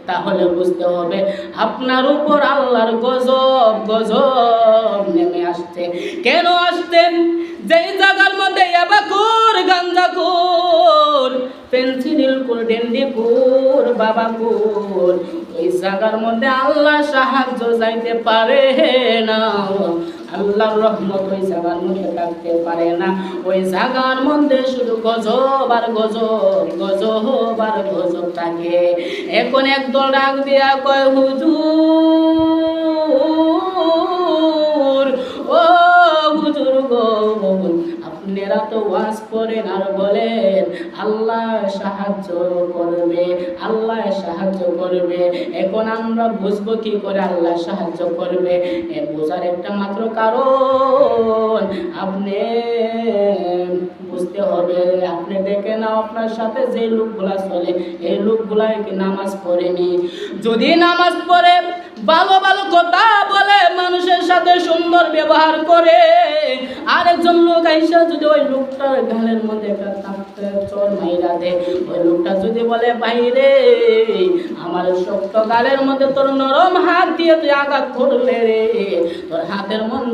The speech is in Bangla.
তাহলে বুঝতে হবে আপনার উপর আল্লাহর গজব গজব নেমে আসছে। কেন আসতেন? যেই জায়গার মধ্যে ইয়াবাকুর, গাঞ্জাকুর, পেন্সিডিলকুর, ডেন্ডিকুর, বাবাকুর, ওই জায়গার মধ্যে আল্লাহ সাহায্য যাইতে পারে না, আল্লাহর রহমত ওই জায়গার মধ্যে থাকতে পারে না। ওই জায়গার মধ্যে শুধু গজব আর গজব, গজব আর গজব থাকে। এখন একদল ডাক দিয়া কয়, হুজুর, ও হুজুর গো, আপনারা তো ওয়াজ করেন আর বলেন আল্লাহ সাহায্য করবে, আল্লাহ সাহায্য করবে। এখন আমরা বুঝবো কি করে আল্লাহ সাহায্য করবে? এ বোঝার একটা মাত্র কারণ, আপনি বুঝতে হবে। আপনি দেখে নাও আপনার সাথে যে লোকগুলা চলে, এই লোকগুলা কি নামাজ পড়েনি? যদি নামাজ পড়ে, ভালো ভালো কথা বলে, মানুষের সাথে সুন্দর ব্যবহার করে, আরেকজন লোক আইসা যদি ওই লোকটার গালের মধ্যে একটা চর মাইরা দে, ওই লোকটা যদি বলে, বাইরে আমার শক্ত গালের মধ্যে তোর নরম হাত দিয়ে তুই আঘাত করলে রে, তোর হাতের মধ্যে